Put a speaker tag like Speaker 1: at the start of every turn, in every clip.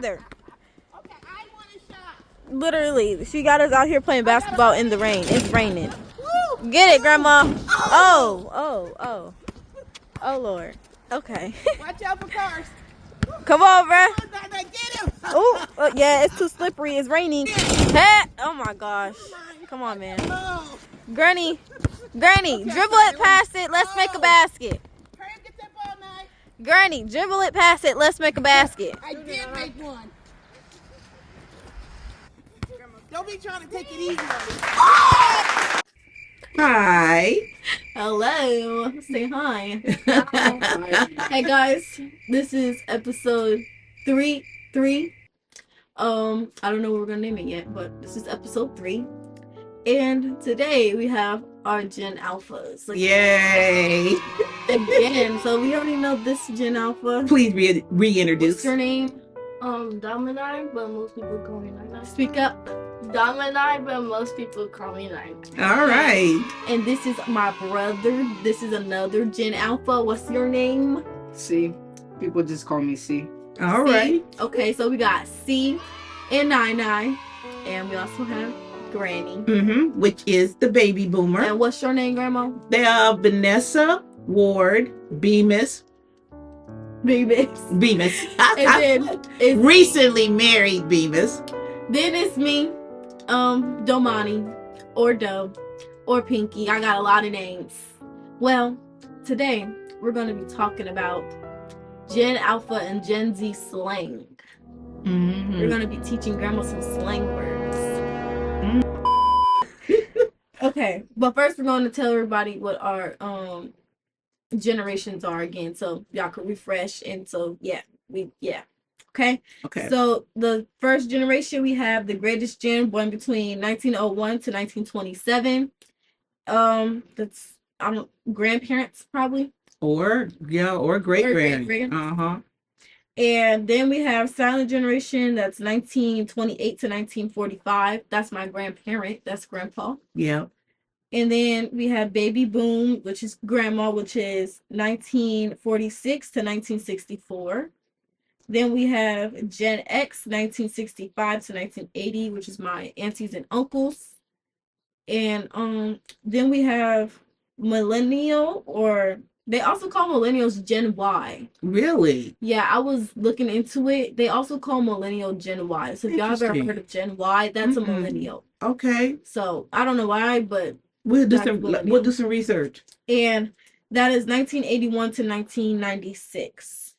Speaker 1: either.
Speaker 2: Okay, I want a shot.
Speaker 1: Literally, she got us out here playing basketball in the rain. It's raining.
Speaker 2: Woo!
Speaker 1: Get it, Grandma.
Speaker 2: Oh!
Speaker 1: Oh, Lord. Okay.
Speaker 2: Watch out for cars.
Speaker 1: Come on, bruh.
Speaker 2: Come on, Nana, get him.
Speaker 1: Oh, yeah, it's too slippery. It's raining. Hey! Oh, my gosh. Come on, man.
Speaker 2: Oh.
Speaker 1: Granny,
Speaker 2: Okay,
Speaker 1: dribble
Speaker 2: sorry,
Speaker 1: it past it. Let's make a basket.
Speaker 2: Hurry up, get that ball, Nye.
Speaker 1: Granny, dribble it past it. Let's make a basket.
Speaker 2: I did make one. Don't be trying to take it easy on me.
Speaker 3: Hi.
Speaker 1: Hello. Say hi. Hey, guys. This is episode 3. I don't know what we're gonna name it yet, but this is episode 3. And today we have our Gen Alphas.
Speaker 3: Yay.
Speaker 1: Again, so we already know this Gen Alpha.
Speaker 3: Please reintroduce.
Speaker 1: What's your name?
Speaker 4: Domini, but most people call me Nine.
Speaker 1: Speak up.
Speaker 4: Domini, but most people call me Nine.
Speaker 3: All right.
Speaker 1: And this is my brother. This is another Gen Alpha. What's your name?
Speaker 5: C. People just call me C.
Speaker 3: All
Speaker 1: C.
Speaker 3: right.
Speaker 1: Okay, so we got C and Nine, and we also have Granny.
Speaker 3: Which is the baby boomer.
Speaker 1: And what's your name, Grandma?
Speaker 3: They are Vanessa Ward Bemis.
Speaker 1: Bemis. And then it's
Speaker 3: Recently married Bemis.
Speaker 1: Then it's me, Domani, or Dub, or Pinky. I got a lot of names. Well, today we're going to be talking about Gen Alpha and Gen Z slang. We're going to be teaching Grandma some slang words. Okay, but first we're going to tell everybody what our generations are again, so y'all can refresh. And so okay. So the first generation, we have the greatest gen, born between 1901 to 1927. That's grandparents probably,
Speaker 3: or great grand.
Speaker 1: And then we have silent generation, that's 1928 to 1945. That's my grandparent. That's grandpa.
Speaker 3: Yeah.
Speaker 1: And then we have baby boom, which is grandma, which is 1946 to 1964. Then we have Gen X, 1965 to 1980, which is my aunties and uncles. And then we have millennial, or they also call millennials Gen Y.
Speaker 3: Really?
Speaker 1: Yeah, I was looking into it. They also call millennial Gen Y. So if y'all ever heard of Gen Y, that's a millennial.
Speaker 3: Okay.
Speaker 1: So I don't know why, but
Speaker 3: we'll do some research.
Speaker 1: And that is 1981 to 1996.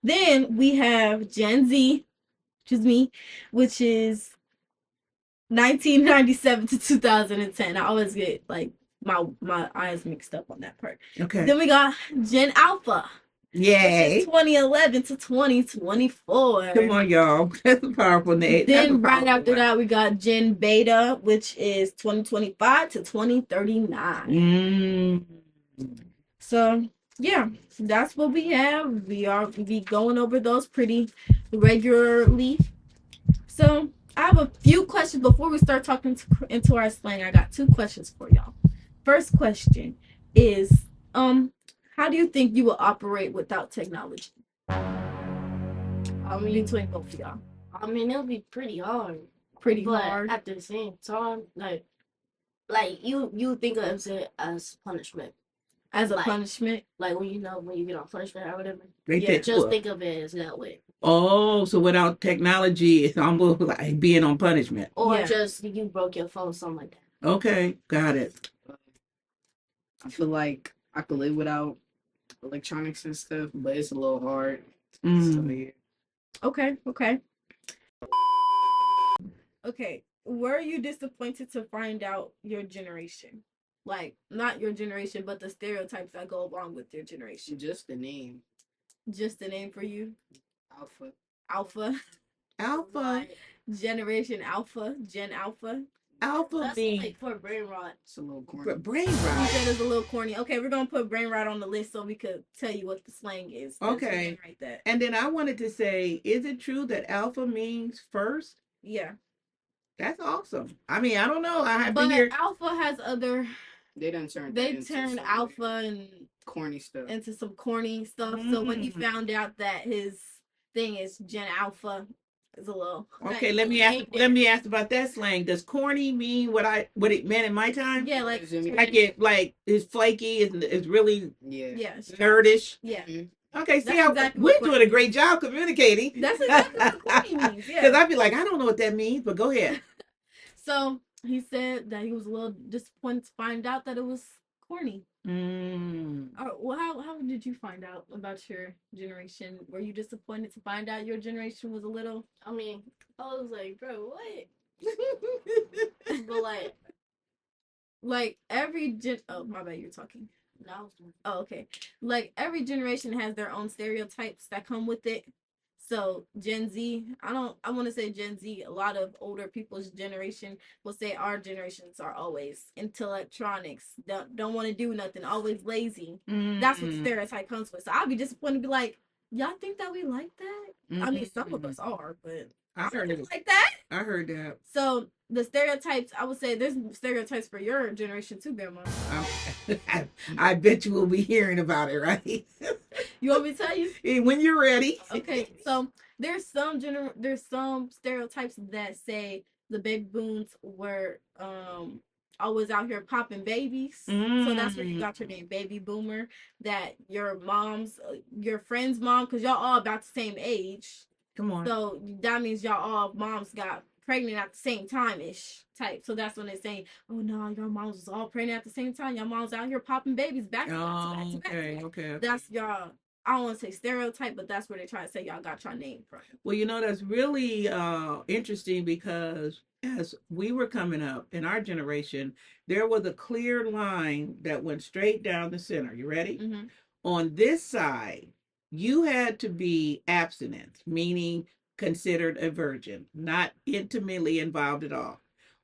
Speaker 1: Then we have Gen Z, which is me, which is 1997 to 2010. I always get like my eyes mixed up on that part.
Speaker 3: Okay.
Speaker 1: Then we got Gen Alpha.
Speaker 3: Yay.
Speaker 1: 2011 to 2024.
Speaker 3: Come on, y'all. That's a powerful name.
Speaker 1: Then right after that, we got Gen Beta, which is 2025 to 2039. So yeah, that's what we have. We be going over those pretty regularly. So I have a few questions before we start talking into our slang. I got 2 questions for y'all. First question is, how do you think you will operate without technology? Between both of y'all.
Speaker 4: I mean, it'll be pretty hard.
Speaker 1: Hard.
Speaker 4: At the same time, like you think of it as punishment.
Speaker 1: As a punishment?
Speaker 4: Like when you get on punishment or whatever.
Speaker 3: Just
Speaker 4: think of it as that way.
Speaker 3: Oh, so without technology, it's almost like being on punishment.
Speaker 4: Or just you broke your phone, something like that.
Speaker 3: Okay, got it.
Speaker 5: I feel like I could live without electronics and stuff, but it's a little hard. So, yeah.
Speaker 1: Okay. Were you disappointed to find out your generation? Like, not your generation, but the stereotypes that go along with your generation.
Speaker 5: Just the name.
Speaker 1: Just the name for you?
Speaker 5: Alpha.
Speaker 1: Generation Alpha. Gen Alpha.
Speaker 4: That's
Speaker 3: being
Speaker 4: like for brain rot.
Speaker 5: It's a little corny.
Speaker 3: Brain
Speaker 1: You
Speaker 3: rot.
Speaker 1: said it's a little corny. Okay, we're gonna put brain rot on the list so we could tell you what the slang is.
Speaker 3: Okay.
Speaker 1: Right. That.
Speaker 3: And then I wanted to say, is it true that alpha means first?
Speaker 1: Yeah.
Speaker 3: That's awesome. I mean, I don't know. I have
Speaker 1: but
Speaker 3: to hear.
Speaker 1: Alpha has other.
Speaker 5: They done turned.
Speaker 1: They turned alpha and
Speaker 5: corny stuff
Speaker 1: into some corny stuff. So when you found out that his thing is Gen Alpha, is a little.
Speaker 3: Okay, let me ask about that slang. Does corny mean what it meant in my time?
Speaker 1: Yeah, like
Speaker 3: it's flaky, it's really
Speaker 1: yeah,
Speaker 3: nerdish.
Speaker 1: yeah.
Speaker 3: Okay, see
Speaker 1: That's
Speaker 3: how
Speaker 1: exactly
Speaker 3: we're
Speaker 1: what
Speaker 3: doing a great job communicating.
Speaker 1: That's exactly what corny means.
Speaker 3: Because
Speaker 1: Yeah.
Speaker 3: I'd be like, I don't know what that means, but go ahead.
Speaker 1: So he said that he was a little disappointed to find out that it was corny.
Speaker 3: Mm.
Speaker 1: Well, how did you find out about your generation? Were you disappointed to find out your generation was a little?
Speaker 4: I mean, I was like, bro, what? But
Speaker 1: like every oh, my bad, you're talking.
Speaker 4: no.
Speaker 1: Oh, okay. Like every generation has their own stereotypes that come with it. So Gen Z, I want to say Gen Z, a lot of older people's generation will say our generations are always into electronics, don't want to do nothing, always lazy. That's what the stereotype comes with. So I'll be disappointed to be like, y'all think that we like that? I mean, some of us are, but
Speaker 3: I heard it
Speaker 1: like that.
Speaker 3: I heard that.
Speaker 1: So the stereotypes, I would say there's stereotypes for your generation too, Grandma.
Speaker 3: I bet you will be hearing about it, right?
Speaker 1: You want me to tell you?
Speaker 3: When you're ready.
Speaker 1: Okay, so there's some stereotypes that say the baby booms were always out here popping babies. So that's where you got your name, baby boomer. That your mom's, your friend's mom, because y'all all about the same age.
Speaker 3: Come on.
Speaker 1: So that means y'all all moms got pregnant at the same time ish type. So that's when they're saying, oh no, your moms was all pregnant at the same time. Your mom's out here popping babies back to back to back.
Speaker 3: Okay.
Speaker 1: That's y'all. I don't want to say stereotype, but that's where they try to say y'all got your name from.
Speaker 3: Well, that's really interesting because as we were coming up in our generation, there was a clear line that went straight down the center. You ready?
Speaker 1: Mm-hmm.
Speaker 3: On this side, you had to be abstinent, meaning considered a virgin, not intimately involved at all.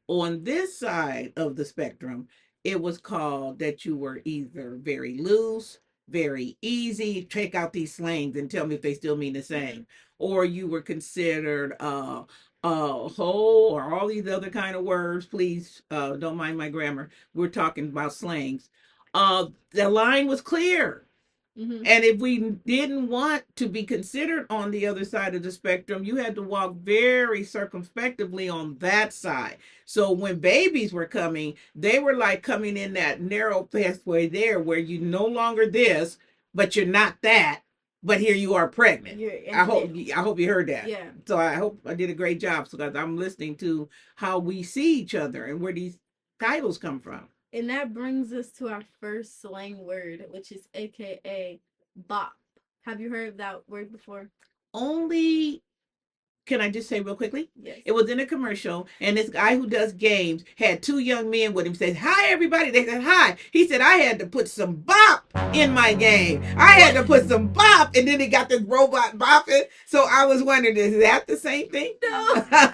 Speaker 3: On this side of the spectrum, it was called that you were either very loose, very easy. Check out these slangs and tell me if they still mean the same. Or you were considered hoe or all these other kind of words. Please don't mind my grammar. We're talking about slangs. The line was clear. Mm-hmm. And if we didn't want to be considered on the other side of the spectrum, you had to walk very circumspectively on that side. So when babies were coming, they were like coming in that narrow pathway there where you no longer this, but you're not that, but here you are pregnant. I hope you heard that.
Speaker 1: Yeah.
Speaker 3: So I hope I did a great job, so that I'm listening to how we see each other and where these titles come from.
Speaker 1: And that brings us to our first slang word, which is AKA bop. Have you heard of that word before?
Speaker 3: Only, can I just say real quickly?
Speaker 1: Yes.
Speaker 3: It was in a commercial, and this guy who does games had two young men with him. Said, "Hi, everybody." They said, "Hi." He said, "I had to put some bop in my game. I had to put some bop," and then he got this robot bopping. So I was wondering, is that the same thing?
Speaker 1: No.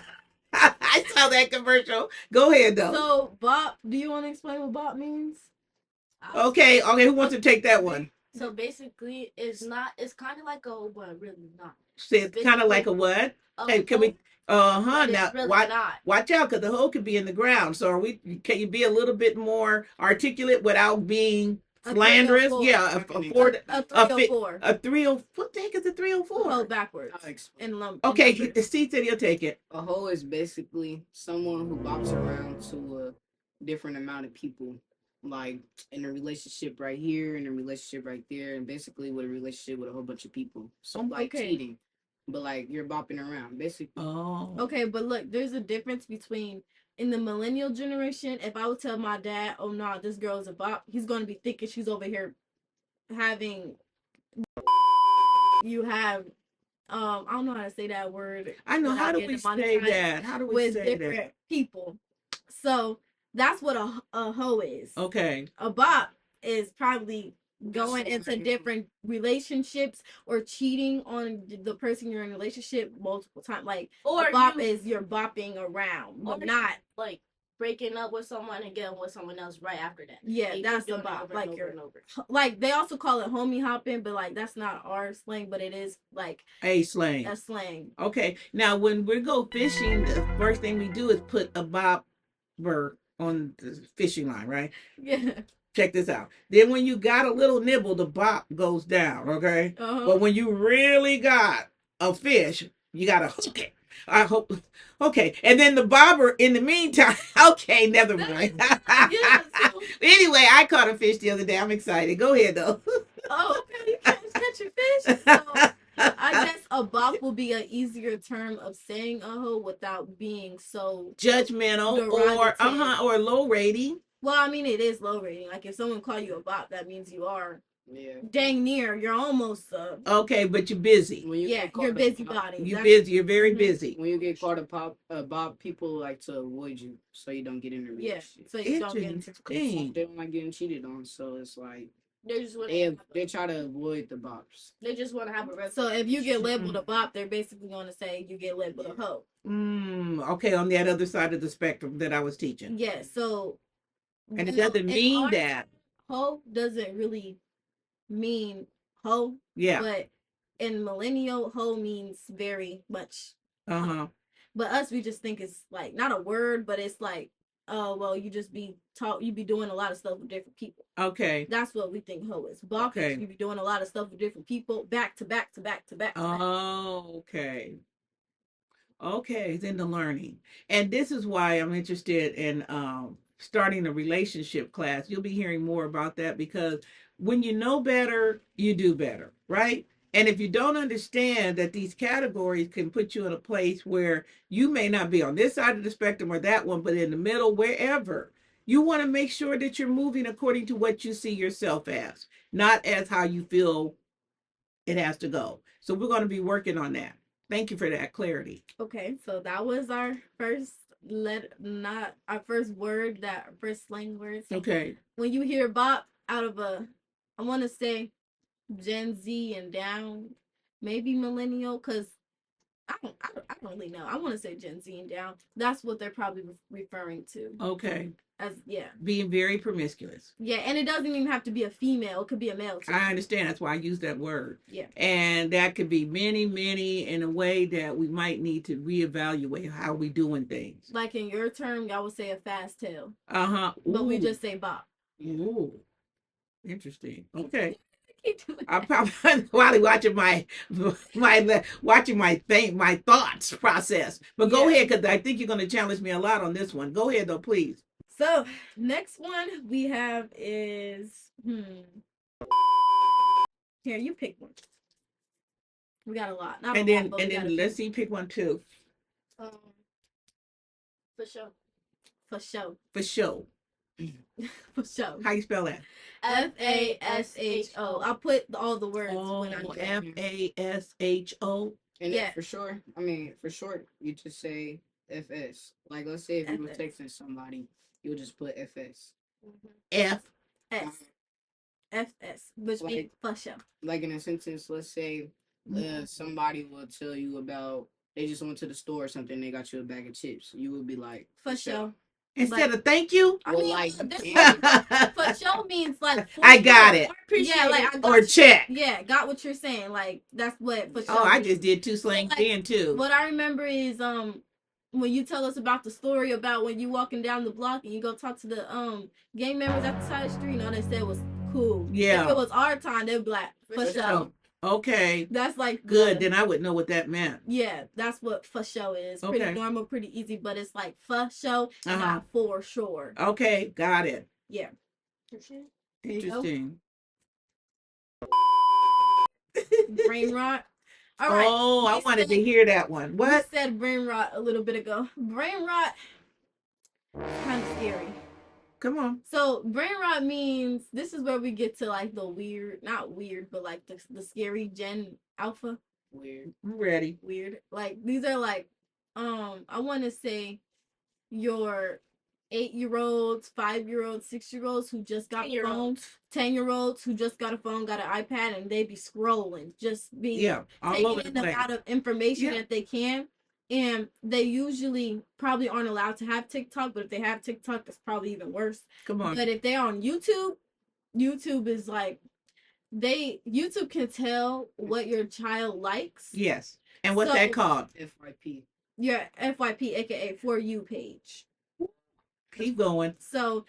Speaker 3: I saw that commercial. Go ahead, though.
Speaker 1: So bop, do you want to explain what bop means?
Speaker 3: Okay. Who wants to take that one?
Speaker 4: So basically, it's kind of like a, but really not.
Speaker 3: It's kind of like a what? Hey, can we? Now
Speaker 4: really
Speaker 3: watch out, because the hole could be in the ground. So can you be a little bit more articulate without being slanderous? Yeah, a 304. A 304. What the heck is a 304?
Speaker 1: Hold backwards.
Speaker 3: Okay, the seat said he'll take it.
Speaker 5: A hoe is basically someone who bops around to a different amount of people. Like in a relationship right here, in a relationship right there, and basically with a relationship with a whole bunch of people. So cheating. But like you're bopping around, basically.
Speaker 3: Oh.
Speaker 1: Okay, but look, there's a difference between in the millennial generation, if I would tell my dad, oh no, this girl's a bop, he's gonna be thinking she's over here having you have I don't know how to say that word.
Speaker 3: I know, how do we say that? How do we say
Speaker 1: different
Speaker 3: that?
Speaker 1: People. So that's what a hoe is.
Speaker 3: Okay.
Speaker 1: A bop is probably going into different relationships or cheating on the person you're in a relationship multiple times. Like, or a bop is you're bopping around, but not
Speaker 4: like breaking up with someone and getting with someone else right after that.
Speaker 1: Yeah, that's a bop. Like you're like, they also call it homie hopping, but like that's not our slang, but it is like
Speaker 3: a slang.
Speaker 1: A slang.
Speaker 3: Okay. Now when we go fishing, the first thing we do is put a bobber on the fishing line, right?
Speaker 1: Yeah.
Speaker 3: Check this out. Then when you got a little nibble, the bop goes down, okay? But when you really got a fish, you gotta hook it. I hope. Okay, and then the barber in the meantime. Okay, never mind.
Speaker 1: Yeah, so
Speaker 3: Anyway, I caught a fish the other day. I'm excited. Go ahead though.
Speaker 1: oh, okay, you catching fish. So I guess a bop will be an easier term of saying a hoe without being so
Speaker 3: Judgmental or
Speaker 1: derogative.
Speaker 3: or low rating.
Speaker 1: Well, I mean, it is low rating. Like if someone call you a bop, that means you are
Speaker 5: Yeah.
Speaker 1: dang near. You're almost
Speaker 3: Okay, but you're busy.
Speaker 5: When you
Speaker 1: yeah,
Speaker 5: get caught
Speaker 1: you're
Speaker 5: a
Speaker 1: busybody.
Speaker 3: You
Speaker 1: That's
Speaker 3: busy. You're very
Speaker 1: Mhm.
Speaker 3: busy.
Speaker 5: when you get caught a bob, people like to avoid you so you don't get in a
Speaker 1: yeah.
Speaker 5: relationship.
Speaker 1: So you don't get into
Speaker 3: Interesting.
Speaker 5: They don't like getting cheated on, so it's like
Speaker 4: They just want
Speaker 5: they try to avoid the bops.
Speaker 4: they just want to have a
Speaker 1: So if you get
Speaker 3: Mm-hmm.
Speaker 1: labeled a bop, they're basically going to say you get labeled a hoe.
Speaker 3: Okay, on that other side of the spectrum that I was teaching.
Speaker 1: Yeah. So
Speaker 3: And it
Speaker 1: well,
Speaker 3: doesn't
Speaker 1: in
Speaker 3: mean
Speaker 1: our
Speaker 3: that.
Speaker 1: hoe doesn't really mean hoe,
Speaker 3: Yeah.
Speaker 1: but in millennial, hoe means very much.
Speaker 3: Uh-huh.
Speaker 1: But us, we just think it's like not a word, but it's like, oh well, you just be taught, you be doing a lot of stuff with different people.
Speaker 3: Okay.
Speaker 1: That's what we think hoe is. Bop
Speaker 3: Okay.
Speaker 1: is you be doing a lot of stuff with different people, back to back to back to back.
Speaker 3: Oh, okay. Okay, then the learning. And this is why I'm interested in starting a relationship class. You'll be hearing more about that because when you know better, you do better, right? And if you don't understand that these categories can put you in a place where you may not be on this side of the spectrum or that one, but in the middle, wherever, you want to make sure that you're moving according to what you see yourself as, not as how you feel it has to go. So we're going to be working on that. Thank you for that clarity.
Speaker 1: Okay, so that was our first not our first word, that our first slang word. So
Speaker 3: Okay.
Speaker 1: when you hear bop out of I want to say Gen Z and down, maybe millennial, because I don't really know. I want to say Gen Z and down. That's what they're probably referring to
Speaker 3: Okay.
Speaker 1: as yeah.
Speaker 3: Being very promiscuous.
Speaker 1: Yeah, and it doesn't even have to be a female. It could be a male too.
Speaker 3: I understand. That's why I use that word.
Speaker 1: Yeah.
Speaker 3: And that could be many, many in a way that we might need to reevaluate how we doing things.
Speaker 1: Like in your term, y'all would say a fast tail.
Speaker 3: Uh-huh.
Speaker 1: But we just say bop.
Speaker 3: Ooh. Interesting. Okay.
Speaker 1: Keep doing
Speaker 3: I'm
Speaker 1: that.
Speaker 3: probably watching my thoughts process. But go
Speaker 1: Yeah.
Speaker 3: ahead, because I think you're going to challenge me a lot on this one. Go ahead though, please.
Speaker 1: So next one we have is here, you pick one. We got a lot. Not
Speaker 3: And
Speaker 1: a
Speaker 3: then
Speaker 1: lot, but we got a
Speaker 3: let's
Speaker 1: few.
Speaker 3: see, pick one too.
Speaker 4: for sure.
Speaker 1: For sure.
Speaker 3: For sure.
Speaker 1: For sure.
Speaker 3: How you spell that?
Speaker 1: FASHO. I'll put all the words when I
Speaker 3: Oh,
Speaker 1: do it.
Speaker 3: FASHO.
Speaker 5: And
Speaker 1: Yeah.
Speaker 5: for sure, I mean, for short, you just say FS. Like, let's say if you were
Speaker 1: FS.
Speaker 5: texting somebody, you'll just put FS.
Speaker 3: F.
Speaker 1: S. FS. Which means for sure.
Speaker 5: Like in a sentence, let's say somebody will tell you about they just went to the store or something, they got you a bag of chips. You would be like,
Speaker 1: For sure.
Speaker 3: Instead of thank you.
Speaker 1: I
Speaker 5: Well,
Speaker 1: mean,
Speaker 5: like,
Speaker 1: for sure means like
Speaker 3: I got it.
Speaker 1: Yeah, like I got
Speaker 3: Or
Speaker 1: you.
Speaker 3: check.
Speaker 1: Yeah, got what you're saying. Like that's what for sure.
Speaker 3: Oh, I
Speaker 1: means.
Speaker 3: just did two slangs then too.
Speaker 1: What I remember is when you tell us about the story about when you walking down the block and you go talk to the gang members at the side of the street, and all they said was cool.
Speaker 3: Yeah.
Speaker 1: If it was our time, they'd be like for sure.
Speaker 3: Okay.
Speaker 1: That's like
Speaker 3: good. Then I would know what that meant.
Speaker 1: Yeah, that's what for sure is.
Speaker 3: Okay.
Speaker 1: Pretty normal, pretty easy, but it's like for sure, not for sure.
Speaker 3: Okay, got it.
Speaker 1: Yeah.
Speaker 3: Interesting.
Speaker 1: Brain rot. All right.
Speaker 3: Oh, I wanted to hear that one. What?
Speaker 1: We said brain rot a little bit ago. Brain rot, kind of scary.
Speaker 3: Come on.
Speaker 1: So brain rot means this is where we get to like the weird, not weird, but like the scary Gen Alpha.
Speaker 5: Weird.
Speaker 3: I'm ready.
Speaker 1: Weird. Like these are like, I want to say your 8-year-olds, 5-year-olds, 6-year-olds who just got a phone, 10-year-olds who just got a phone, got an iPad, and they be scrolling, just be
Speaker 3: all over
Speaker 1: taking
Speaker 3: the
Speaker 1: in the
Speaker 3: place.
Speaker 1: amount of information that they can. And they usually probably aren't allowed to have TikTok, but if they have TikTok, it's probably even worse.
Speaker 3: Come on.
Speaker 1: But if they're on YouTube, YouTube is like YouTube can tell what your child likes.
Speaker 3: Yes. And what's that called?
Speaker 5: FYP.
Speaker 1: Your FYP, aka For You page.
Speaker 3: Keep going.
Speaker 1: So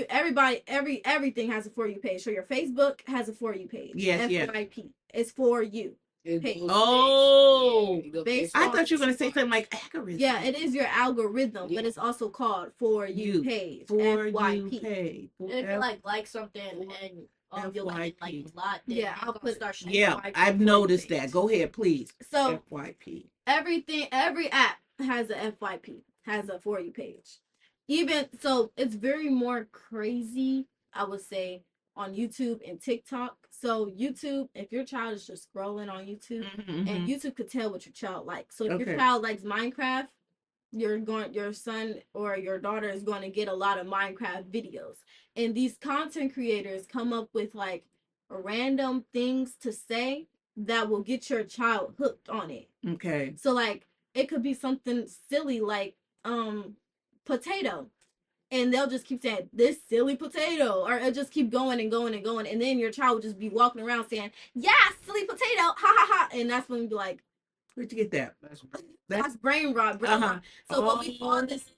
Speaker 1: everything has a For You page. So your Facebook has a For You page.
Speaker 3: Yes,
Speaker 1: FYP. It's for you.
Speaker 5: It
Speaker 1: page.
Speaker 5: goes
Speaker 3: Oh,
Speaker 5: based, yeah, it goes
Speaker 1: based
Speaker 3: I
Speaker 1: on
Speaker 3: thought you were gonna say something like algorithm.
Speaker 1: Yeah, it is your algorithm,
Speaker 5: Yeah.
Speaker 1: but it's also called For You page.
Speaker 3: For you
Speaker 1: FYP.
Speaker 3: page.
Speaker 4: And if you like something and you'll like it like
Speaker 3: FYP.
Speaker 4: a lot, then
Speaker 1: Yeah,
Speaker 4: you
Speaker 1: I'll
Speaker 4: gonna
Speaker 1: put
Speaker 4: start showing
Speaker 3: Yeah,
Speaker 1: FYP
Speaker 3: I've
Speaker 1: For You
Speaker 3: noticed
Speaker 1: page.
Speaker 3: that. Go ahead, please.
Speaker 1: So
Speaker 3: FYP.
Speaker 1: every app has a FYP, has a For You page. Even so, it's very more crazy, I would say, on YouTube and TikTok. So YouTube, if your child is just scrolling on YouTube, and YouTube could tell what your child likes. So if your child likes Minecraft, your son or your daughter is going to get a lot of Minecraft videos. And these content creators come up with like random things to say that will get your child hooked on it.
Speaker 3: Okay.
Speaker 1: So like it could be something silly like potato, and they'll just keep saying this silly potato, or it'll just keep going and going and going, and then your child will just be walking around saying, yeah, silly potato, ha ha ha. And that's when you be like,
Speaker 3: where'd you get that?
Speaker 1: that's brain rot. So what we call this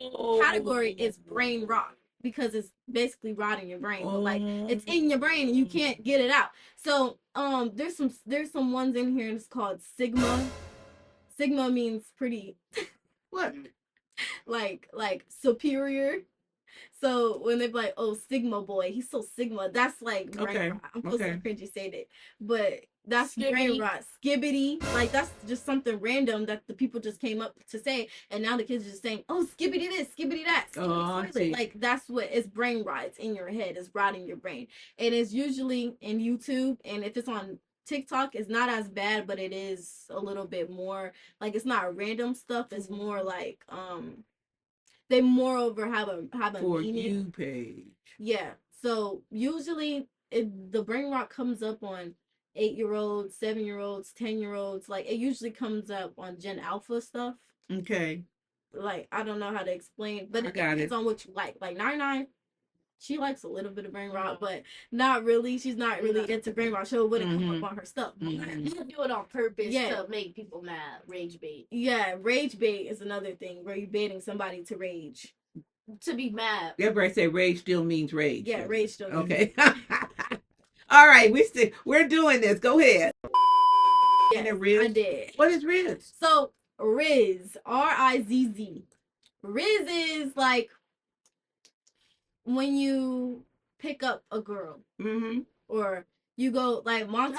Speaker 1: category is brain rot, because it's basically rotting your brain. But like it's in your brain and you can't get it out. So there's some ones in here that's called Sigma. Sigma means pretty
Speaker 3: What?
Speaker 1: like superior. So when they're like, "Oh, Sigma boy, he's so Sigma," that's like brain rot. I'm supposed to cringy say that, but that's brain rot. Skibbity, like that's just something random that the people just came up to say, and now the kids are just saying, "Oh, skibbity this, skibbity that." Skibbity like that's what it's brain rot. It's in your head. It's rotting your brain, and it's usually in YouTube, and if it's on TikTok, it's not as bad, but it is a little bit more like it's not random stuff. It's more like they moreover have a
Speaker 3: For
Speaker 1: meaning.
Speaker 3: You page.
Speaker 1: Yeah. So usually the brain rot comes up on 8-year-olds, 7-year-olds, 10-year-olds. Like it usually comes up on Gen Alpha stuff.
Speaker 3: Okay.
Speaker 1: Like I don't know how to explain, but it
Speaker 3: got
Speaker 1: depends on what you like. Like 99, she likes a little bit of brain rot, but not really. She's not really into brain rot. She wouldn't come up on her stuff.
Speaker 4: You do it on purpose to make people mad. Rage bait.
Speaker 1: Yeah, rage bait is another thing where you're baiting somebody to rage.
Speaker 4: To be mad.
Speaker 3: Everybody say rage still means rage.
Speaker 1: Yeah, rage still means
Speaker 3: okay. All right, we're doing this. Go ahead.
Speaker 1: Yes, I did.
Speaker 3: What is Riz?
Speaker 1: So Riz, Rizz. Riz is like when you pick up a girl, or you go like Monty.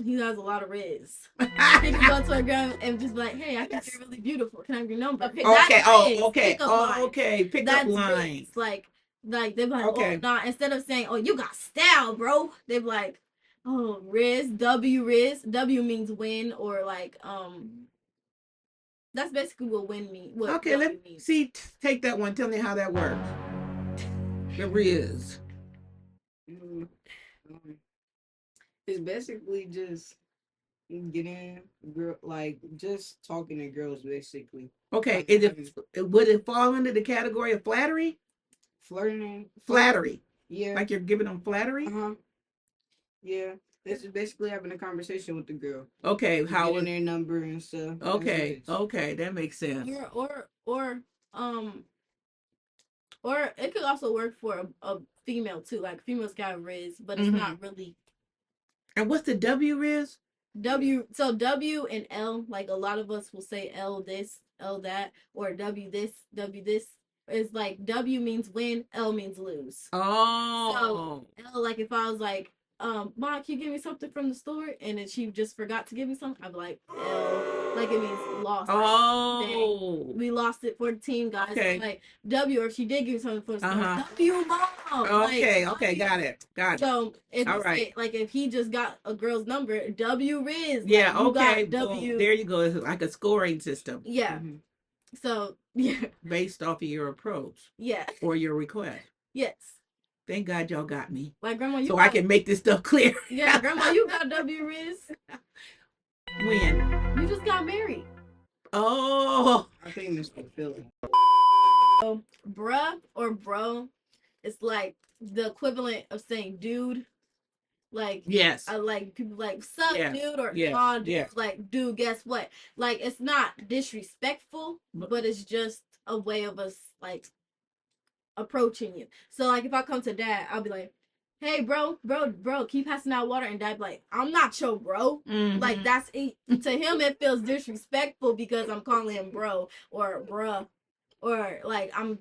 Speaker 1: He has a lot of Riz. He can go to a girl and just be like, "Hey, I think you're really beautiful. Can I have your number?"
Speaker 3: Okay.
Speaker 1: Okay.
Speaker 3: Pick up line.
Speaker 1: Like they're like, "Oh, nah." Instead of saying, "Oh, you got style, bro," they're like, "Oh, Riz, W Riz." W means win, or like that's basically what win means.
Speaker 3: Okay, let's see. Take that one. Tell me how that works. The Riz.
Speaker 5: It's basically just getting girl, like just talking to girls, basically.
Speaker 3: Okay, would it fall under the category of flattery?
Speaker 5: Flirting.
Speaker 3: Flattery.
Speaker 5: Yeah.
Speaker 3: Like you're giving them flattery?
Speaker 5: Yeah. This is basically having a conversation with the girl.
Speaker 3: Okay, how
Speaker 5: getting their number and stuff.
Speaker 3: Okay, that makes sense.
Speaker 1: Or it could also work for a female too. Like females got Riz, but it's not really.
Speaker 3: And what's the W Riz?
Speaker 1: So W and L, like a lot of us will say L this, L that, or W this, W this. It's like W means win, L means lose.
Speaker 3: Oh.
Speaker 1: So L, like if I was like, Mom, can you give me something from the store? And then she just forgot to give me something, I'd be like, L. Like it means lost.
Speaker 3: Oh.
Speaker 1: Like, we lost it for the team, guys.
Speaker 3: Okay.
Speaker 1: Like W, or if she did give me something for the store. W, Mom.
Speaker 3: Okay,
Speaker 1: like,
Speaker 3: got it.
Speaker 1: So if like if he just got a girl's number, W Riz.
Speaker 3: Yeah,
Speaker 1: like,
Speaker 3: okay.
Speaker 1: W.
Speaker 3: There you go. It's like a scoring system.
Speaker 1: Yeah. So yeah.
Speaker 3: Based off of your approach.
Speaker 1: Yeah.
Speaker 3: Or your request.
Speaker 1: Yes.
Speaker 3: Thank God y'all got me.
Speaker 1: Like Grandma,
Speaker 3: I can make this stuff clear.
Speaker 1: Yeah, Grandma, you got W Riz.
Speaker 3: When?
Speaker 1: You just got married.
Speaker 5: Oh. I think it's fulfilling.
Speaker 1: So, bruh or bro, it's like the equivalent of saying dude. Like
Speaker 3: yes,
Speaker 1: I like people like sup dude, or dude. Like dude, guess what? Like it's not disrespectful, but it's just a way of us like approaching you. So like if I come to dad, I'll be like, hey, bro, keep passing out water, and dad like, I'm not your bro.
Speaker 3: Mhm.
Speaker 1: Like that's it. To him, it feels disrespectful because I'm calling him bro or bruh, or like I'm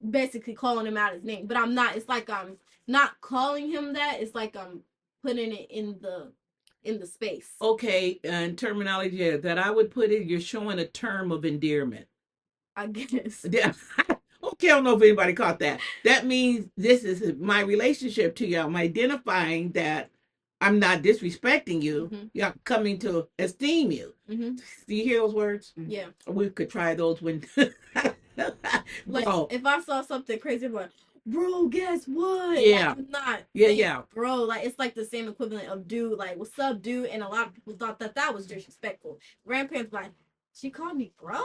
Speaker 1: basically calling him out his name, but I'm not. It's like I'm not calling him that. It's like I'm putting it in the space.
Speaker 3: Okay, and terminology that I would put it, you're showing a term of endearment.
Speaker 1: I guess.
Speaker 3: Yeah. Okay, I don't know if anybody caught that. That means this is my relationship to you. I'm identifying that I'm not disrespecting you.
Speaker 1: Mm-hmm.
Speaker 3: You're coming to esteem you.
Speaker 1: Mm-hmm.
Speaker 3: Do you hear those words?
Speaker 1: Yeah.
Speaker 3: We could try those when.
Speaker 1: Like
Speaker 3: Bro.
Speaker 1: if I saw something crazy, I'm like, bro, guess what?
Speaker 3: Yeah.
Speaker 1: Like, I'm not.
Speaker 3: Yeah,
Speaker 1: saying,
Speaker 3: yeah.
Speaker 1: bro, like it's like the same equivalent of dude. Like, what's up, dude? And a lot of people thought that was disrespectful. Grandparents like, she called me bro.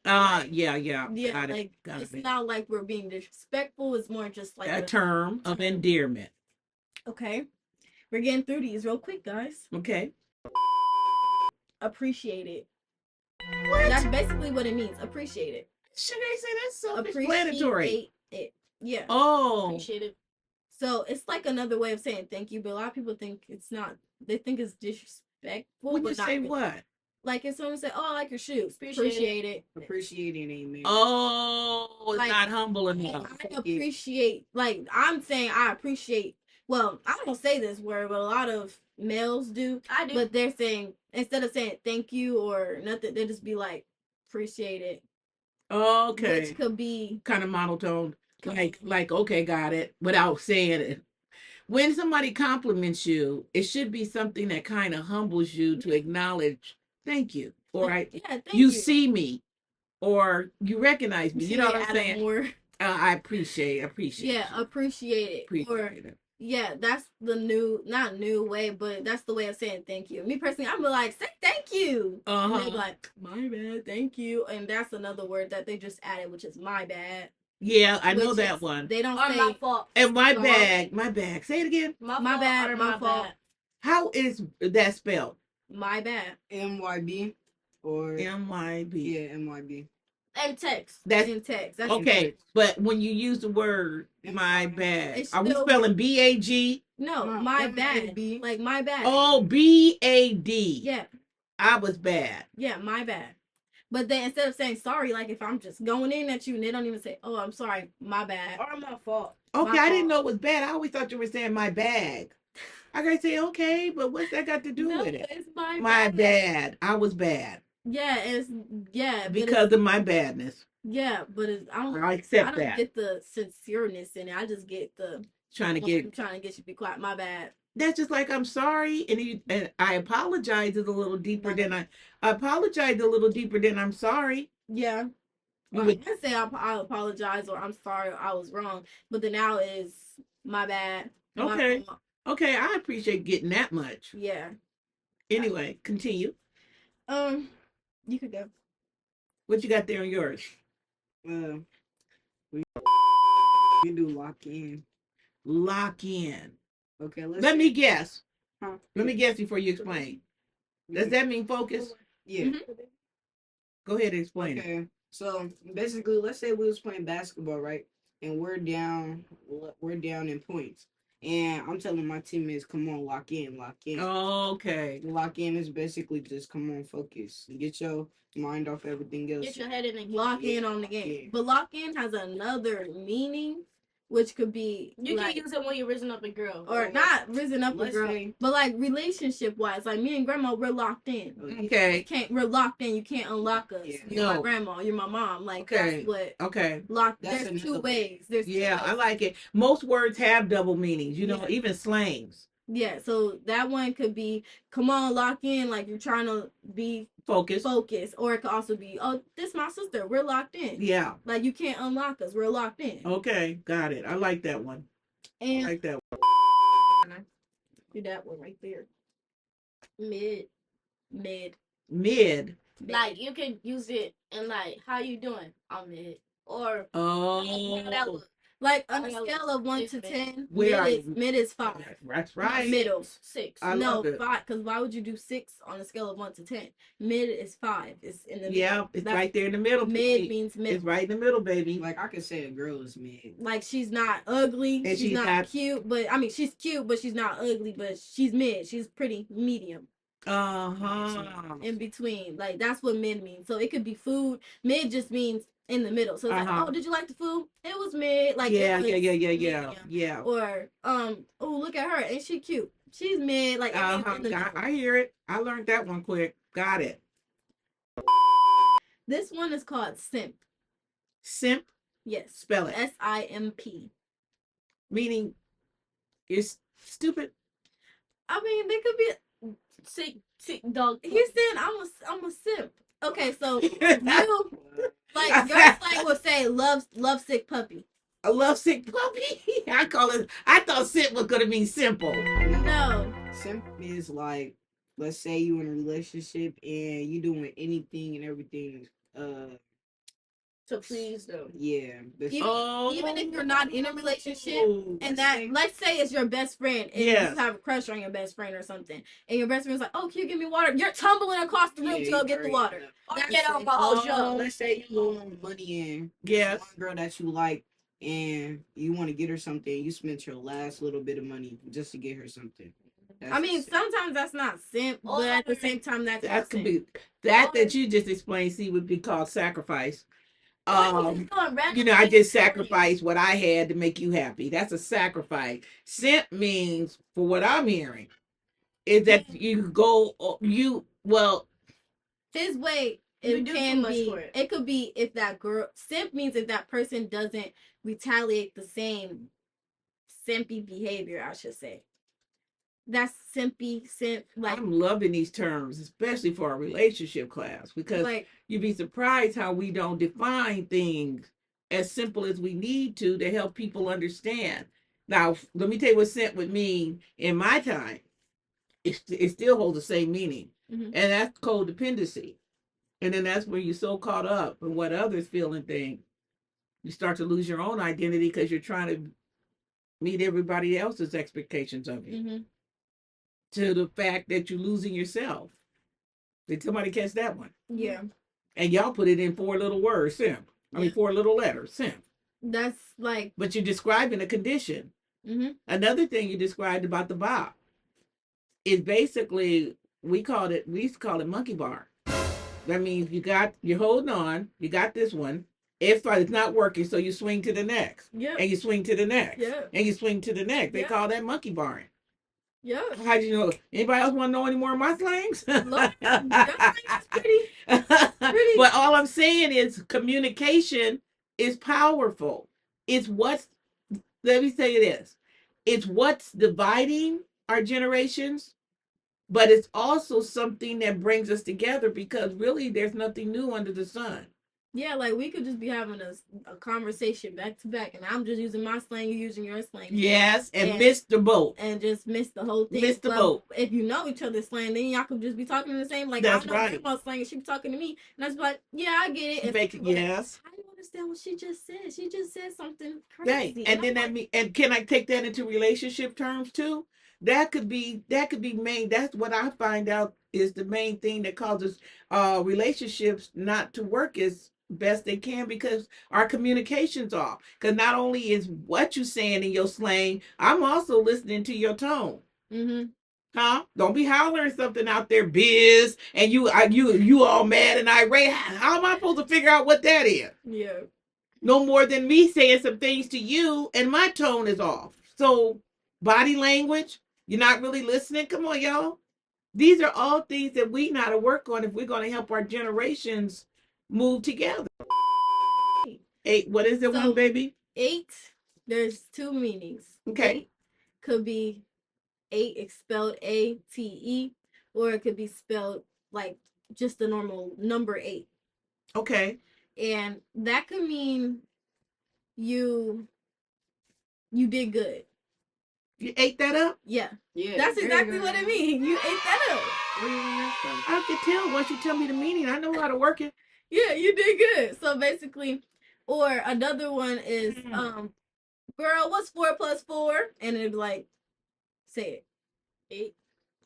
Speaker 3: Yeah, yeah.
Speaker 1: Yeah,
Speaker 3: Got it.
Speaker 1: like
Speaker 3: Got
Speaker 1: it's
Speaker 3: it.
Speaker 1: not like we're being disrespectful. It's more just like
Speaker 3: A term of endearment.
Speaker 1: Okay, we're getting through these real quick, guys.
Speaker 3: Okay.
Speaker 1: Appreciate it.
Speaker 3: What?
Speaker 1: That's basically what it means. Appreciate it.
Speaker 3: Should I say that's self-explanatory?
Speaker 1: Appreciate it. Yeah.
Speaker 3: Oh.
Speaker 1: Appreciate it. So it's like another way of saying thank you, but a lot of people think it's not. They think it's disrespectful.
Speaker 3: When you
Speaker 1: but not
Speaker 3: say
Speaker 1: really.
Speaker 3: what?
Speaker 1: Like if someone say, "Oh, I like your shoes,"
Speaker 4: Appreciate
Speaker 1: it.
Speaker 5: Appreciate it, amen.
Speaker 3: Oh, it's
Speaker 1: Like,
Speaker 3: not humble enough.
Speaker 1: I appreciate. Like I'm saying, I appreciate. Well, I don't say this word, but a lot of males do.
Speaker 4: I do.
Speaker 1: But they're saying instead of saying thank you or nothing, they just be like appreciate it.
Speaker 3: Okay.
Speaker 1: Which could be
Speaker 3: kind of monotone. Like, okay, got it, without saying it. When somebody compliments you, it should be something that kind of humbles you to acknowledge, thank you. Or
Speaker 1: thank
Speaker 3: you see me, or you recognize me. You know what I'm
Speaker 1: add
Speaker 3: saying?
Speaker 1: more.
Speaker 3: I appreciate
Speaker 1: Yeah,
Speaker 3: you.
Speaker 1: appreciate it.
Speaker 3: Appreciate it.
Speaker 1: Yeah, that's the not new way, but that's the way of saying thank you. Me personally, I'm like, say thank you. And they're like, my bad, thank you. And that's another word that they just added, which is my bad.
Speaker 3: Yeah, I know that one.
Speaker 1: They don't
Speaker 4: Or
Speaker 1: say
Speaker 4: my fault.
Speaker 3: And my bag. Say it again.
Speaker 1: My bad, my fault.
Speaker 3: How is that spelled?
Speaker 1: My bad.
Speaker 5: MYB or
Speaker 3: MYB.
Speaker 5: Yeah, MYB.
Speaker 1: And text.
Speaker 3: That's
Speaker 1: in text. That's
Speaker 3: okay. But when you use the word my bag, are we spelling BAG?
Speaker 1: No, my bad. Like my bad.
Speaker 3: Oh, BAD.
Speaker 1: Yeah.
Speaker 3: I was bad.
Speaker 1: Yeah, my bad. But then instead of saying sorry, like if I'm just going in at you and they don't even say, "Oh, I'm sorry, my bad,"
Speaker 4: Or my fault.
Speaker 3: Okay, I didn't know it was bad. I always thought you were saying my bag. I gotta say okay, but what's that got to do with it?
Speaker 1: It's my
Speaker 3: bad. I was bad.
Speaker 1: Yeah, it's
Speaker 3: because of my badness.
Speaker 1: Yeah, but I don't
Speaker 3: accept that.
Speaker 1: Get the sincereness in it. I just get the
Speaker 3: trying to
Speaker 1: get you to be quiet. My bad.
Speaker 3: That's just like I'm sorry, and I apologize is a little deeper than I apologize a little deeper than I'm sorry.
Speaker 1: Yeah. You would say I apologize or I'm sorry I was wrong, but the now is my bad.
Speaker 3: Okay. Okay, I appreciate getting that much.
Speaker 1: Yeah.
Speaker 3: Anyway, continue.
Speaker 1: You could go.
Speaker 3: What you got there on yours?
Speaker 5: We do lock in.
Speaker 3: Lock in.
Speaker 5: Okay,
Speaker 3: let me guess.
Speaker 5: Huh?
Speaker 3: Let me guess before you explain. Does that mean focus?
Speaker 5: Yeah.
Speaker 1: Mm-hmm.
Speaker 3: Go ahead and explain it.
Speaker 5: Okay. So basically, let's say we was playing basketball, right? And we're down in points. And I'm telling my teammates, come on, lock in.
Speaker 3: Oh, okay.
Speaker 5: Lock in is basically just come on, focus. Get your mind off everything else.
Speaker 1: Get your head in and lock in on the game. Yeah. But lock in has another meaning, which could be
Speaker 4: you can use it when you're risen up a girl.
Speaker 1: Or not risen up a girl. But like relationship wise, like me and grandma, we're locked in.
Speaker 3: Okay.
Speaker 1: We're locked in. You can't unlock us.
Speaker 5: Yeah.
Speaker 1: You're my grandma, you're my mom. Like that's what locked. There's two ways. There's
Speaker 3: I like it. Most words have double meanings, you know, even slangs.
Speaker 1: Yeah, so that one could be come on, lock in, like you're trying to be focused. Or it could also be, oh, this my sister, we're locked in. Yeah. Like you can't unlock us, we're locked in.
Speaker 3: Okay, got it. I like that one.
Speaker 1: And
Speaker 3: I like that one.
Speaker 1: Do that one right there. Mid.
Speaker 4: Like you can use it and like, how you doing? I'm mid. Or
Speaker 3: oh,
Speaker 4: that look.
Speaker 1: Like on a
Speaker 4: Yeah,
Speaker 1: scale of 1
Speaker 4: it's
Speaker 1: to
Speaker 4: mid.
Speaker 1: 10,
Speaker 3: Where are you?
Speaker 1: mid is 5.
Speaker 3: That's
Speaker 1: Not
Speaker 3: right.
Speaker 1: middle.
Speaker 4: 6.
Speaker 3: I
Speaker 1: No,
Speaker 3: love it.
Speaker 1: 5. Because why would you do 6 on a scale of 1 to 10? Mid is 5. It's in the middle.
Speaker 3: Yeah, it's
Speaker 1: That's-
Speaker 3: right there in the middle.
Speaker 1: Mid
Speaker 3: baby.
Speaker 1: means middle.
Speaker 3: It's right in the middle, baby.
Speaker 5: Like I could say a girl is mid.
Speaker 1: Like she's not ugly,
Speaker 3: And
Speaker 1: she's not cute, but I mean she's cute, but she's not ugly, but she's mid. She's pretty medium. In between. Like that's what mid means. So it could be food. Mid just means in the middle. So it's like, oh, did you like the food? It was mid. Like
Speaker 3: yeah,
Speaker 1: it was
Speaker 3: yeah.
Speaker 1: Or oh, look at her, ain't she cute? She's mid. Like it means in the middle.
Speaker 3: I hear it. I learned that one quick. Got it.
Speaker 1: This one is called simp.
Speaker 3: Simp.
Speaker 1: Yes.
Speaker 3: Spell it.
Speaker 1: SIMP.
Speaker 3: Meaning, it's stupid.
Speaker 1: I mean, they could be.
Speaker 4: Sick dog.
Speaker 1: He's saying I'm a simp. Okay, so you like your slang would say love sick puppy.
Speaker 3: A lovesick puppy. I thought simp was gonna mean simple.
Speaker 1: No.
Speaker 5: Simp is like, let's say you in a relationship and you doing anything and everything.
Speaker 4: To please them.
Speaker 5: Yeah.
Speaker 1: Even if you're not in a relationship, and that let's say it's your best friend, and you have a crush on your best friend or something, and your best friend's like, "Oh, can you give me water?" You're tumbling across the room to go get the water.
Speaker 4: Get alcohol jug.
Speaker 5: Let's say you loan money in.
Speaker 3: Yes.
Speaker 5: One girl that you like, and you want to get her something. You spent your last little bit of money just to get her something.
Speaker 1: I mean, sometimes that's not simp, but at the same time, that
Speaker 3: could be that you just explained. See, would be called sacrifice. I just sacrificed what I had to make you happy. That's a sacrifice. Simp means, for what I'm hearing, is that you go
Speaker 1: his way. It could be if that girl simp means if that person doesn't retaliate the same simpy behavior, I should say. That's simp. Like
Speaker 3: I'm loving these terms, especially for our relationship class, because you'd be surprised how we don't define things as simple as we need to help people understand. Now, let me tell you what simp would mean in my time. It still holds the same meaning, and that's codependency. And then that's where you're so caught up in what others feel and think, you start to lose your own identity because you're trying to meet everybody else's expectations of you. To the fact that you're losing yourself. Did somebody catch that one?
Speaker 1: Yeah.
Speaker 3: And y'all put it in 4 little words, simp. I mean, 4 little letters, simp.
Speaker 1: That's like.
Speaker 3: But you're describing a condition. Another thing you described about the bop is basically, we used to call it monkey bar. That means you're holding on, you got this one. If it's not working, so you swing to the next.
Speaker 1: Yeah.
Speaker 3: And you swing to the next.
Speaker 1: Yeah.
Speaker 3: And you swing to the next. They call that monkey barring.
Speaker 1: Yeah.
Speaker 3: How'd you know? Anybody else want to know any more of my slangs?
Speaker 1: Your slang is pretty.
Speaker 3: But all I'm saying is communication is powerful. Let me say this. It's what's dividing our generations, but it's also something that brings us together because really there's nothing new under the sun.
Speaker 1: Yeah, like we could just be having a conversation back to back, and I'm just using my slang, you're using your slang.
Speaker 3: Yes, and miss the boat.
Speaker 1: And just miss the whole thing.
Speaker 3: Miss the boat.
Speaker 1: If you know each other's slang, then y'all could just be talking the same. Like,
Speaker 3: that's
Speaker 1: I know Grandma's slang, and she be talking to me, and I was like, yeah, I get it.
Speaker 3: Yes.
Speaker 1: I don't understand what she just said. She just said something crazy.
Speaker 3: Right. And then and can I take that into relationship terms too? That could be main. That's what I find out is the main thing that causes relationships not to work as best they can because our communication's off. Because not only is what you saying in your slang, I'm also listening to your tone. Huh? Don't be hollering something out there, biz, and you all mad and irate. How am I supposed to figure out what that is?
Speaker 1: Yeah.
Speaker 3: No more than me saying some things to you and my tone is off. So body language, you're not really listening. Come on, y'all. These are all things that we know how to work on if we're going to help our generations move together. 8. What is it, one baby?
Speaker 1: 8. There's 2 meanings.
Speaker 3: Okay.
Speaker 1: 8 could be 8 spelled ATE, or it could be spelled like just the normal number 8.
Speaker 3: Okay.
Speaker 1: And that could mean you did good.
Speaker 3: You ate that up?
Speaker 1: Yeah. That's exactly what it means. You ate that up.
Speaker 3: I can tell once you tell me the meaning. I know how to work it.
Speaker 1: Yeah, you did good. So basically, or another one is girl, what's 4 plus 4? And it'd be like, say it.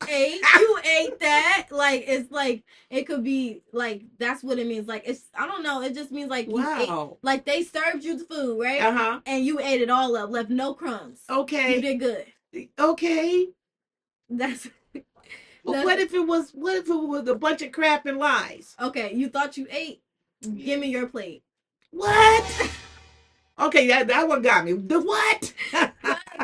Speaker 1: 8. You ate that. Like, it's like, it could be like, that's what it means. Like, it's, I don't know. It just means like you ate,
Speaker 3: Wow.
Speaker 1: like they served you the food, right?
Speaker 3: Uh-huh.
Speaker 1: And you ate it all up, left no crumbs. You
Speaker 3: Okay.
Speaker 1: did good.
Speaker 3: Okay.
Speaker 1: That's
Speaker 3: But
Speaker 1: that's
Speaker 3: what if it was a bunch of crap and lies?
Speaker 1: okay. You thought you ate. Give me your plate.
Speaker 3: What? Okay, that one got me. The what?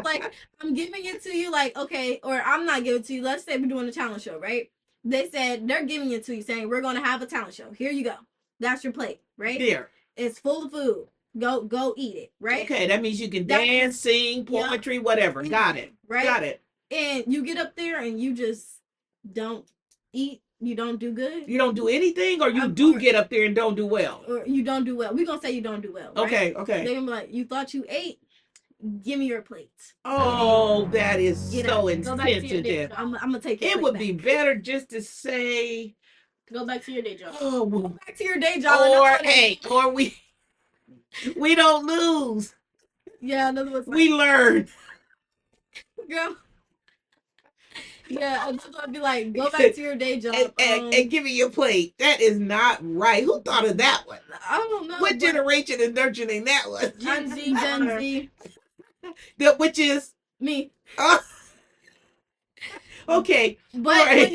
Speaker 1: Like, I'm giving it to you, like, okay, or I'm not giving it to you. Let's say we're doing a talent show, right? They said they're giving it to you, saying we're gonna have a talent show. Here you go. That's your plate, right?
Speaker 3: There.
Speaker 1: It's full of food. Go eat it, right?
Speaker 3: Okay, that means you can
Speaker 1: That-
Speaker 3: dance, sing, poetry, whatever. Got it.
Speaker 1: Right?
Speaker 3: Got it.
Speaker 1: And you get up there and you just don't eat. You don't do good.
Speaker 3: You don't do anything, or you do get up there and don't do well.
Speaker 1: Or you don't do well. We're gonna say you don't do well. Right?
Speaker 3: Okay, okay.
Speaker 1: They're gonna be like, you thought you ate. Give me your plate.
Speaker 3: Oh, that is
Speaker 1: Get
Speaker 3: so
Speaker 1: out. Go back to your day
Speaker 3: insensitive.
Speaker 1: job. I'm gonna take your
Speaker 3: It
Speaker 1: plate
Speaker 3: would
Speaker 1: back.
Speaker 3: be better just to say,
Speaker 4: Go back to your day job.
Speaker 3: oh,
Speaker 1: Go
Speaker 3: well,
Speaker 1: back to your day job. I know
Speaker 3: or
Speaker 1: what it
Speaker 3: hey,
Speaker 1: is.
Speaker 3: or we don't lose.
Speaker 1: Yeah, another one's like,
Speaker 3: We learn.
Speaker 1: girl. Yeah, until I'd be like, go back to your day job.
Speaker 3: And give me your plate. That is not right. Who thought of that one?
Speaker 1: I don't know.
Speaker 3: What
Speaker 1: but
Speaker 3: generation is nurturing that one?
Speaker 1: Gen Z,
Speaker 3: Which is
Speaker 1: me.
Speaker 3: okay.
Speaker 1: But
Speaker 3: Right.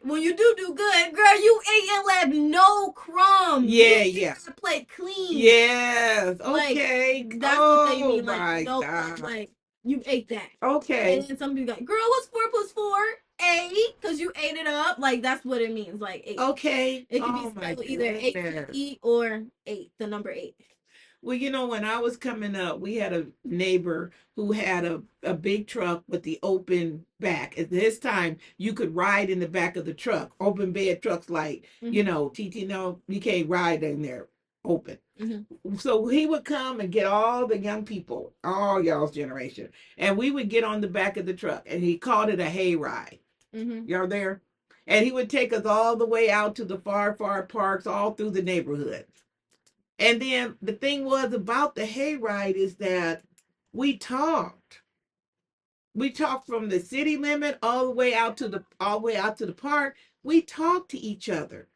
Speaker 1: when you do good, girl, you ate and left no crumbs.
Speaker 3: Yeah,
Speaker 1: You
Speaker 3: yeah.
Speaker 1: keep the plate clean.
Speaker 3: Yes.
Speaker 1: Like,
Speaker 3: Okay.
Speaker 1: that's
Speaker 3: Oh
Speaker 1: what they mean.
Speaker 3: my
Speaker 1: Like, no,
Speaker 3: God.
Speaker 1: like you ate that.
Speaker 3: Okay.
Speaker 1: And then some people go, girl, what's 4 plus 4? 8, because you ate it up. Like, that's what it means. Like 8.
Speaker 3: Okay.
Speaker 1: It could
Speaker 3: Oh
Speaker 1: be
Speaker 3: my
Speaker 1: spelled either 8
Speaker 3: goodness.
Speaker 1: E or 8, the number 8.
Speaker 3: Well, you know, when I was coming up, we had a neighbor who had a big truck with the open back. At this time, you could ride in the back of the truck, open bed trucks like, you know, TT, no, you can't ride in there open. So he would come and get all the young people, all y'all's generation, and we would get on the back of the truck, and he called it a hay ride. Y'all there? And he would take us all the way out to the far, far parks, all through the neighborhood. And then the thing was about the hayride is that we talked. We talked from the city limit all the way out to the park. We talked to each other.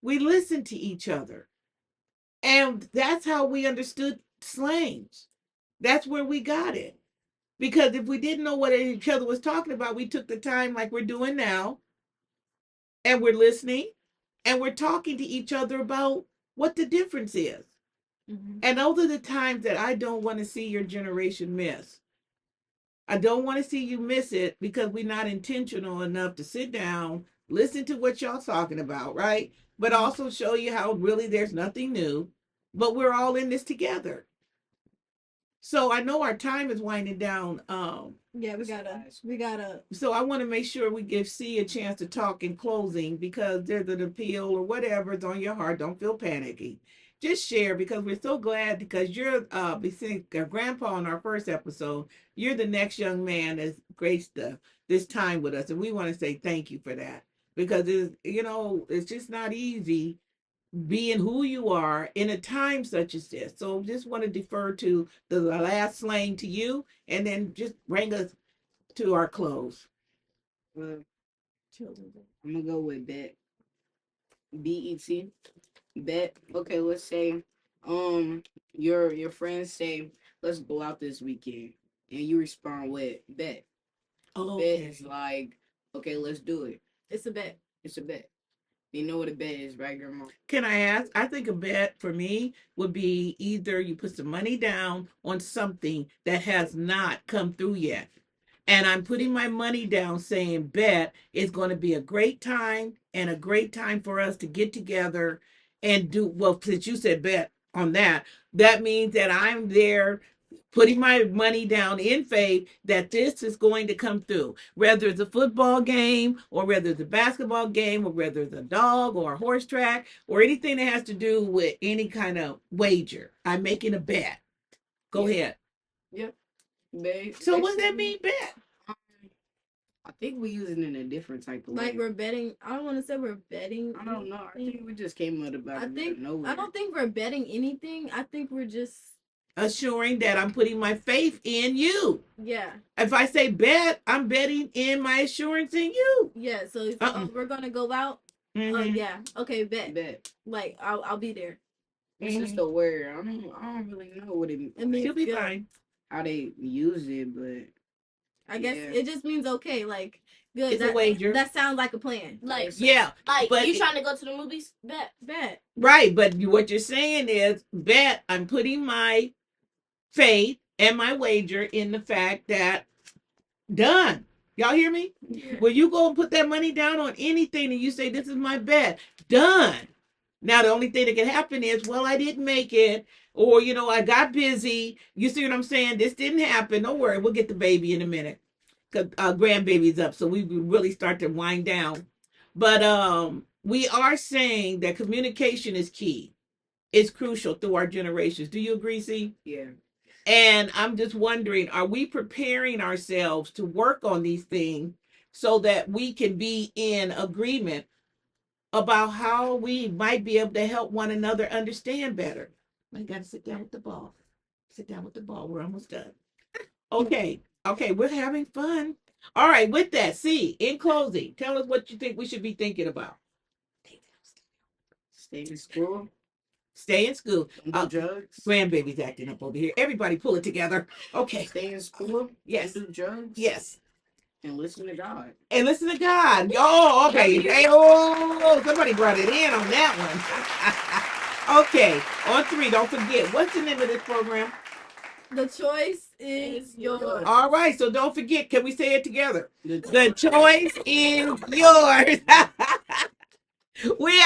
Speaker 3: We listened to each other. And that's how we understood slangs. That's where we got it. Because if we didn't know what each other was talking about, we took the time like we're doing now, and we're listening, and we're talking to each other about what the difference is. And those are the times that I don't want to see your generation miss. I don't want to see you miss it because we're not intentional enough to sit down, listen to what y'all talking about, right? But also show you how really there's nothing new, but we're all in this together. So I know our time is winding down.
Speaker 1: Yeah, we gotta.
Speaker 3: So I want to make sure we give C a chance to talk in closing because there's an appeal or whatever's on your heart. Don't feel panicky. Just share because we're so glad because you're besides our grandpa in our first episode, you're the next young man that's graced this time with us, and we want to say thank you for that because it's just not easy being who you are in a time such as this. So just want to defer to the last slang to you, and then just bring us to our close.
Speaker 5: I'm gonna go with bet. BET. Bet. Okay, let's say your friends say let's go out this weekend, and you respond with bet. Bet is like, okay, let's do it.
Speaker 1: It's a bet.
Speaker 5: It's a bet. You know what a bet is, right, Grandma?
Speaker 3: Can I ask? I think a bet for me would be either you put some money down on something that has not come through yet. And I'm putting my money down saying, bet it's going to be a great time and a great time for us to get together and do, well, since you said bet on that, that means that I'm there putting my money down in faith that this is going to come through, whether it's a football game or whether it's a basketball game or whether it's a dog or a horse track or anything that has to do with any kind of wager. I'm making a bet. Go ahead.
Speaker 5: Yep.
Speaker 3: So what does that mean, bet?
Speaker 5: I think we use it in a different type of
Speaker 1: Like
Speaker 5: way.
Speaker 1: we're betting. I don't want to say we're betting.
Speaker 5: I don't know. I think we just came out about it out of nowhere.
Speaker 1: I don't think we're betting anything. I think we're just
Speaker 3: assuring that I'm putting my faith in you.
Speaker 1: Yeah.
Speaker 3: If I say bet, I'm betting in my assurance in you.
Speaker 1: Yeah. So it's,
Speaker 3: Uh-uh.
Speaker 1: we're gonna go out. Oh
Speaker 3: Mhm.
Speaker 1: yeah. Okay. Bet.
Speaker 5: Bet.
Speaker 1: Like I'll be there.
Speaker 5: It's just a word. I don't really know what it means.
Speaker 1: It means
Speaker 3: She'll be
Speaker 1: good.
Speaker 3: fine.
Speaker 5: How they use it, but
Speaker 1: I guess
Speaker 5: yeah.
Speaker 1: it just means okay. Like good.
Speaker 3: It's a wager.
Speaker 1: That sounds like a plan.
Speaker 4: Like,
Speaker 3: Yeah,
Speaker 4: like
Speaker 3: but
Speaker 4: you trying to go to the movies? Bet.
Speaker 1: Bet.
Speaker 3: right, but what you're saying is bet I'm putting my faith and my wager in the fact that done. Y'all hear me?
Speaker 1: Yeah.
Speaker 3: When you go and put that money down on anything and you say this is my bet, done. Now the only thing that can happen is, well, I didn't make it, or I got busy. You see what I'm saying? This didn't happen. Don't worry, we'll get the baby in a minute. Cause grandbaby's up, so we really start to wind down. But we are saying that communication is key. It's crucial through our generations. Do you agree, C?
Speaker 5: Yeah.
Speaker 3: And I'm just wondering, are we preparing ourselves to work on these things so that we can be in agreement about how we might be able to help one another understand better? I got to sit down with the ball. Sit down with the ball. We're almost done. Okay. Okay. We're having fun. All right. With that, C, in closing, tell us what you think we should be thinking about.
Speaker 5: Stay in school.
Speaker 3: Stay in school.
Speaker 5: Don't do drugs.
Speaker 3: Grandbaby's acting up over here. Everybody pull it together. Okay.
Speaker 5: Stay in school.
Speaker 3: Yes.
Speaker 5: Don't do drugs.
Speaker 3: Yes.
Speaker 5: And listen to God.
Speaker 3: And listen to God. Oh, okay. Hey, oh, somebody brought it in on that one. Okay. On 3, don't forget. What's the name of this program?
Speaker 1: The choice is yours.
Speaker 3: All right. So don't forget. Can we say it together? The choice is yours. We are.